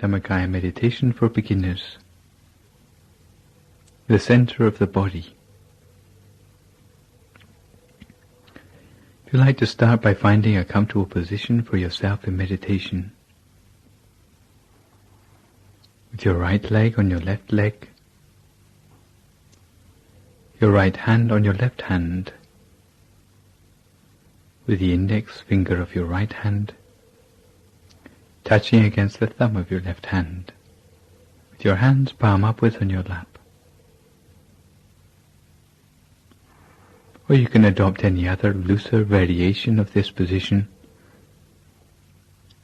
Dhammakaya meditation for beginners. The center of the body. If you'd like to start by finding a comfortable position for yourself in meditation, with your right leg on your left leg, your right hand on your left hand, with the index finger of your right hand touching against the thumb of your left hand, with your hands palm upwards on your lap. Or you can adopt any other looser variation of this position,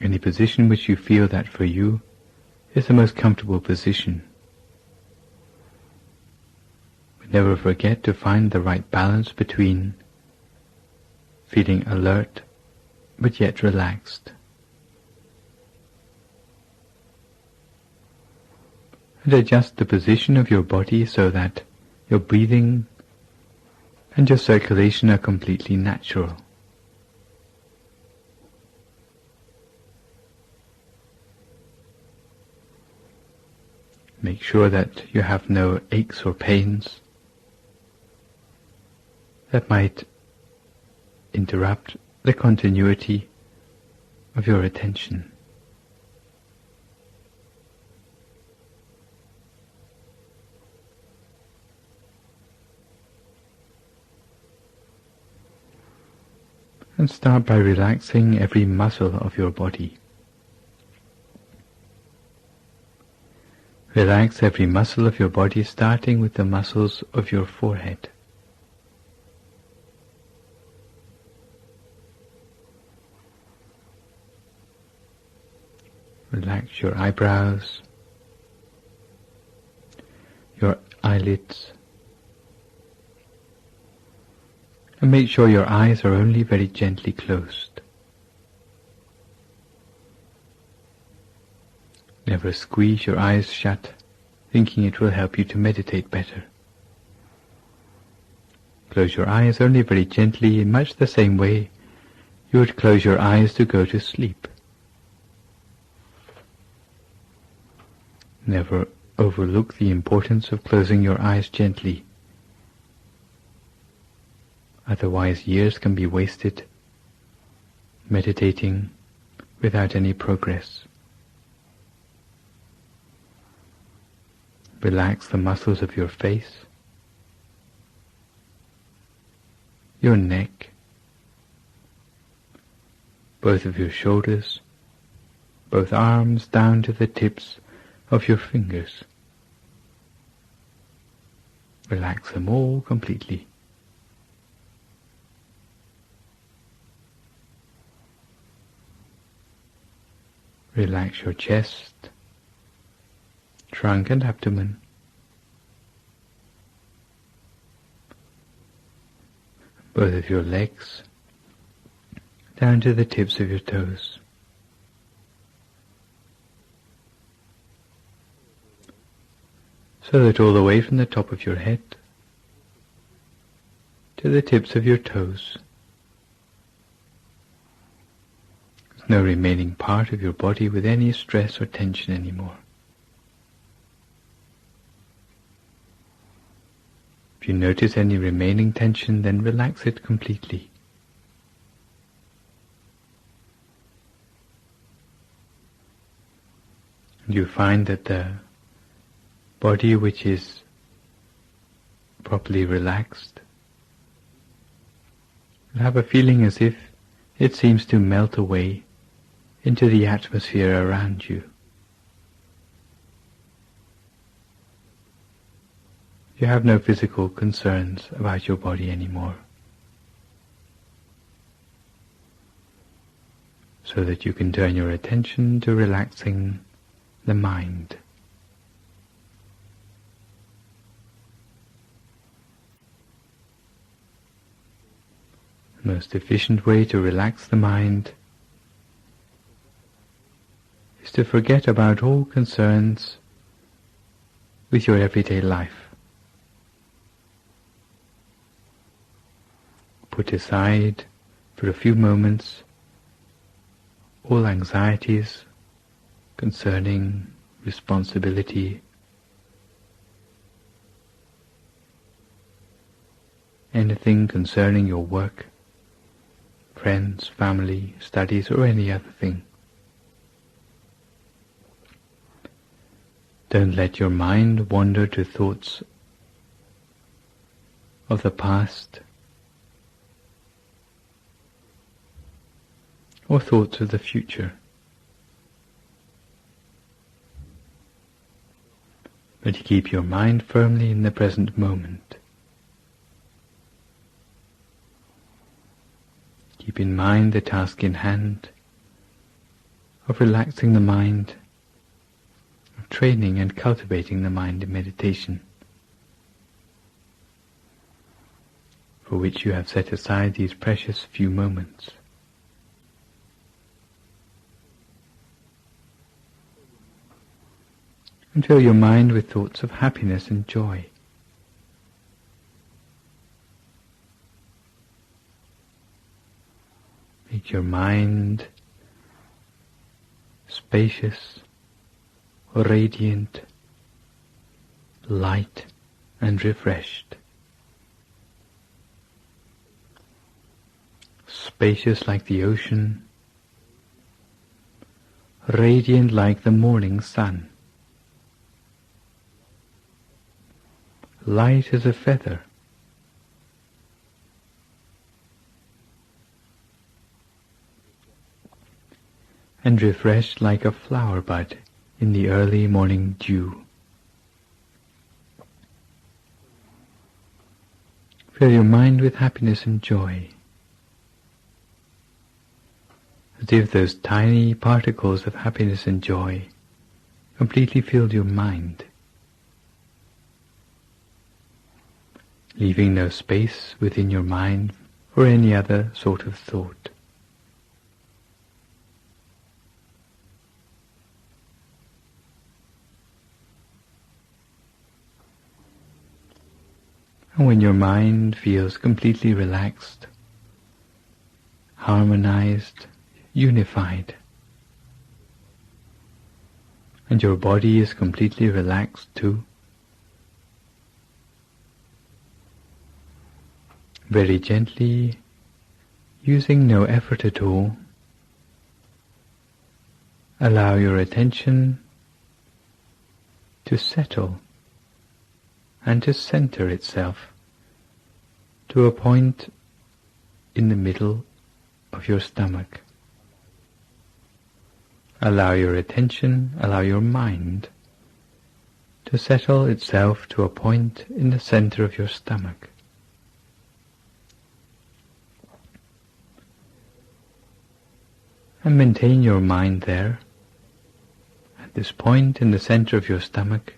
any position which you feel that for you is the most comfortable position. But never forget to find the right balance between feeling alert but yet relaxed. And adjust the position of your body so that your breathing and your circulation are completely natural. Make sure that you have no aches or pains that might interrupt the continuity of your attention. And start by relaxing every muscle of your body. Relax every muscle of your body, starting with the muscles of your forehead. Relax your eyebrows, your eyelids, and make sure your eyes are only very gently closed. Never squeeze your eyes shut, thinking it will help you to meditate better. Close your eyes only very gently, in much the same way you would close your eyes to go to sleep. Never overlook the importance of closing your eyes gently. Otherwise, years can be wasted meditating without any progress. Relax the muscles of your face, your neck, both of your shoulders, both arms down to the tips of your fingers. Relax them all completely. Relax your chest, trunk and abdomen. Both of your legs, down to the tips of your toes. So that all the way from the top of your head to the tips of your toes, there's no remaining part of your body with any stress or tension anymore. If you notice any remaining tension, then relax it completely. And you find that the body which is properly relaxed will have a feeling as if it seems to melt away into the atmosphere around you. You have no physical concerns about your body anymore, so that you can turn your attention to relaxing the mind. The most efficient way to relax the mind is to forget about all concerns with your everyday life. Put aside for a few moments all anxieties, concerning responsibility, anything concerning your work, friends, family, studies, or any other thing. Don't let your mind wander to thoughts of the past or thoughts of the future, but keep your mind firmly in the present moment. Keep in mind the task in hand of relaxing the mind, of training and cultivating the mind in meditation, for which you have set aside these precious few moments. And fill your mind with thoughts of happiness and joy. Make your mind spacious, radiant, light and refreshed. Spacious like the ocean, radiant like the morning sun, light as a feather, and refreshed like a flower bud in the early morning dew. Fill your mind with happiness and joy, as if those tiny particles of happiness and joy completely filled your mind, leaving no space within your mind for any other sort of thought. And when your mind feels completely relaxed, harmonized, unified, and your body is completely relaxed too, very gently, using no effort at all, allow your attention to settle and to center itself to a point in the middle of your stomach. Allow your attention, allow your mind to settle itself to a point in the center of your stomach. And maintain your mind there, at this point in the center of your stomach,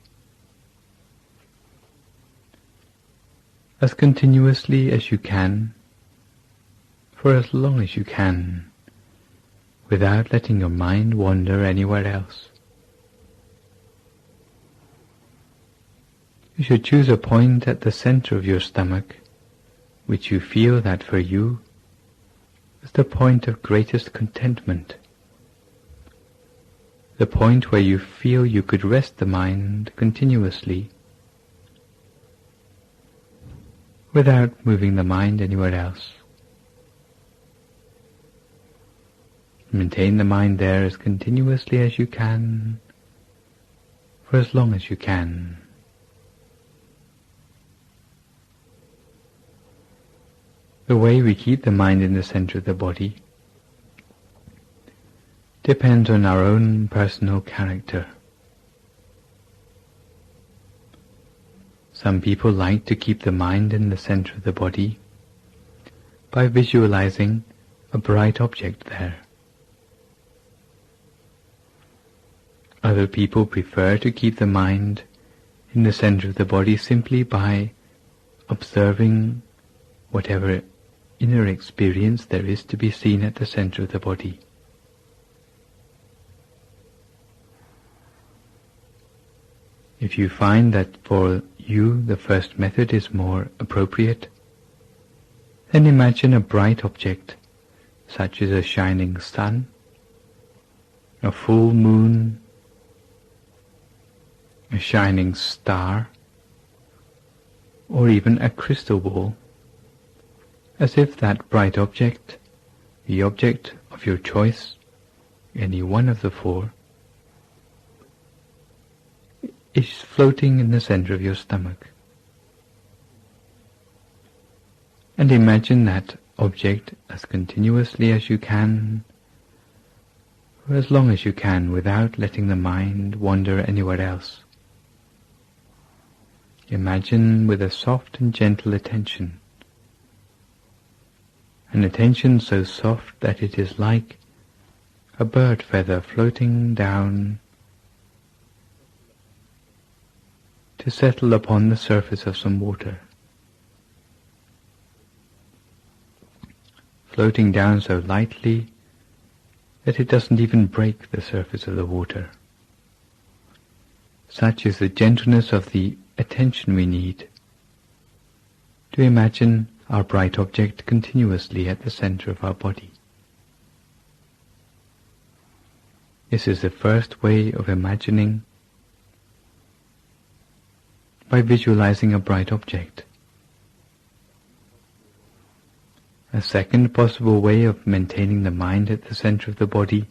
as continuously as you can, for as long as you can, without letting your mind wander anywhere else. You should choose a point at the center of your stomach, which you feel that for you is the point of greatest contentment, the point where you feel you could rest the mind continuously, without moving the mind anywhere else. Maintain the mind there as continuously as you can, for as long as you can. The way we keep the mind in the center of the body depends on our own personal character. Some people like to keep the mind in the center of the body by visualizing a bright object there. Other people prefer to keep the mind in the center of the body simply by observing whatever inner experience there is to be seen at the center of the body. If you find that for you the first method is more appropriate, then imagine a bright object, such as a shining sun, a full moon, a shining star, or even a crystal ball, as if that bright object, the object of your choice, any one of the four, is floating in the center of your stomach. And imagine that object as continuously as you can, for as long as you can, without letting the mind wander anywhere else. Imagine with a soft and gentle attention, an attention so soft that it is like a bird feather floating down to settle upon the surface of some water, floating down so lightly that it doesn't even break the surface of the water. Such is the gentleness of the attention we need to imagine our bright object continuously at the center of our body. This is the first way of imagining, by visualizing a bright object. A second possible way of maintaining the mind at the center of the body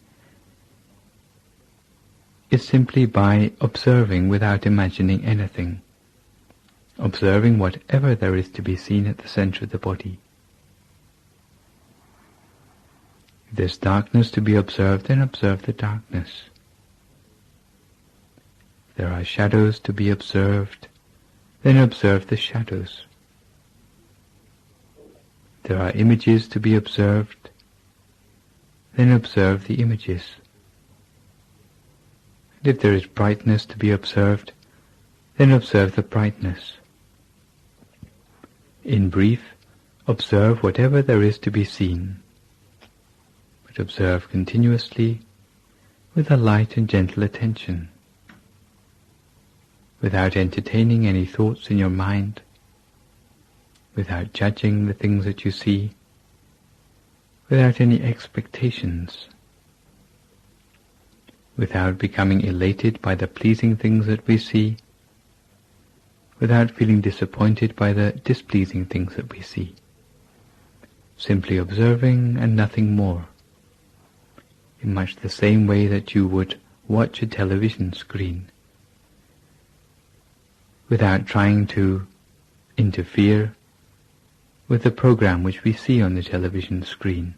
is simply by observing without imagining anything, observing whatever there is to be seen at the center of the body. If there's darkness to be observed, then observe the darkness. If there are shadows to be observed, then observe the shadows. If there are images to be observed, then observe the images. And if there is brightness to be observed, then observe the brightness. In brief, observe whatever there is to be seen, but observe continuously with a light and gentle attention, without entertaining any thoughts in your mind, without judging the things that you see, without any expectations, without becoming elated by the pleasing things that we see, without feeling disappointed by the displeasing things that we see. Simply observing and nothing more, in much the same way that you would watch a television screen, without trying to interfere with the program which we see on the television screen.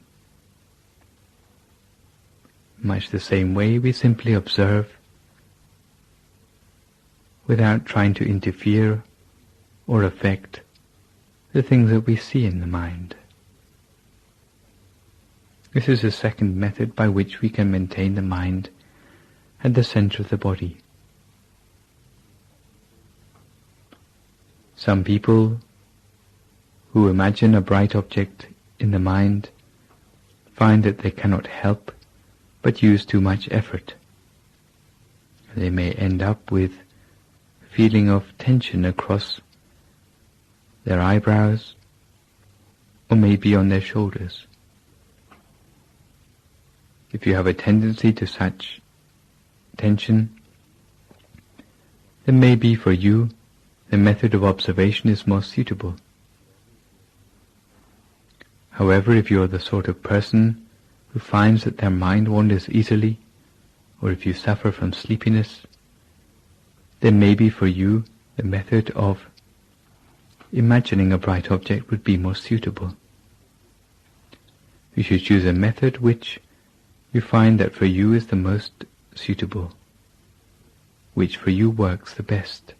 Much the same way we simply observe without trying to interfere or affect the things that we see in the mind. This is a second method by which we can maintain the mind at the center of the body. Some people who imagine a bright object in the mind find that they cannot help but use too much effort. They may end up with a feeling of tension across their eyebrows or maybe on their shoulders. If you have a tendency to such tension, then maybe for you the method of observation is more suitable. However, if you are the sort of person who finds that their mind wanders easily, or if you suffer from sleepiness, then maybe for you the method of imagining a bright object would be more suitable. You should choose a method which you find that for you is the most suitable, which for you works the best.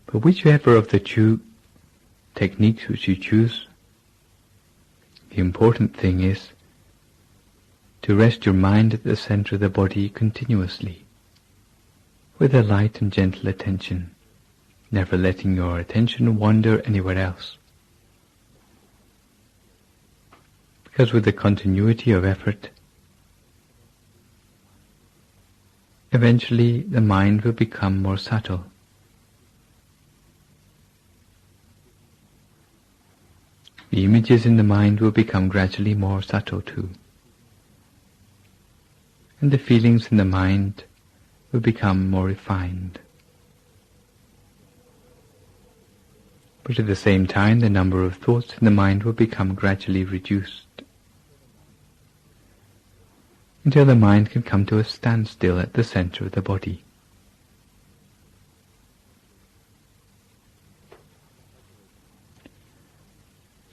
But whichever of the two techniques which you choose, the important thing is to rest your mind at the center of the body continuously, with a light and gentle attention, never letting your attention wander anywhere else. Because with the continuity of effort, eventually the mind will become more subtle. The images in the mind will become gradually more subtle too. And the feelings in the mind will become more refined. But at the same time, the number of thoughts in the mind will become gradually reduced, until the mind can come to a standstill at the center of the body.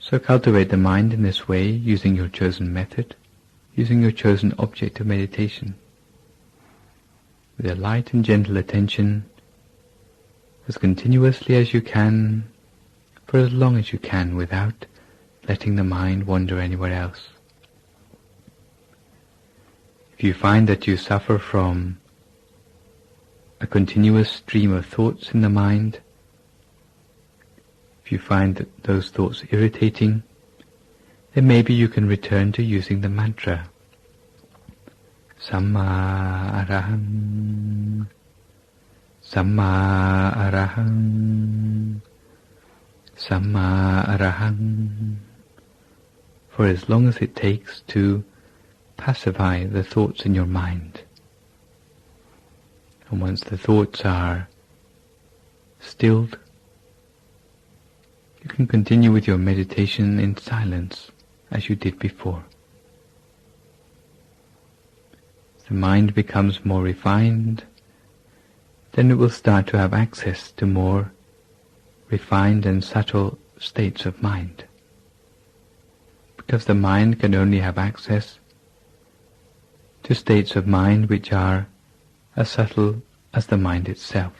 So cultivate the mind in this way, using your chosen method, using your chosen object of meditation, with a light and gentle attention, as continuously as you can, for as long as you can, without letting the mind wander anywhere else. If you find that you suffer from a continuous stream of thoughts in the mind, if you find that those thoughts irritating, then maybe you can return to using the mantra Samma Arahang, Samma Arahang, Samma Arahang, for as long as it takes to pacify the thoughts in your mind. And once the thoughts are stilled, you can continue with your meditation in silence as you did before. As the mind becomes more refined, then it will start to have access to more refined and subtle states of mind, because the mind can only have access to states of mind which are as subtle as the mind itself.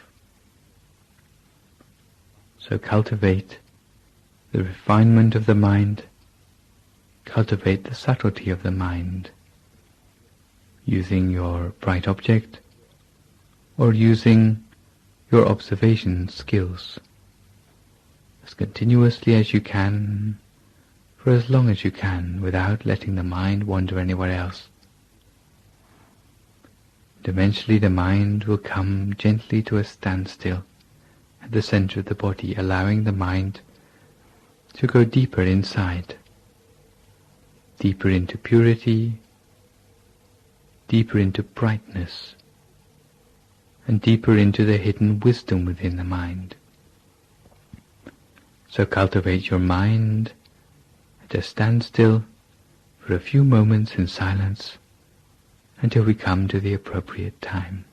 So cultivate the refinement of the mind, cultivate the subtlety of the mind, using your bright object or using your observation skills, as continuously as you can, for as long as you can, without letting the mind wander anywhere else. And eventually the mind will come gently to a standstill at the center of the body, allowing the mind to go deeper inside, deeper into purity, deeper into brightness, and deeper into the hidden wisdom within the mind. So cultivate your mind at a standstill for a few moments in silence until we come to the appropriate time.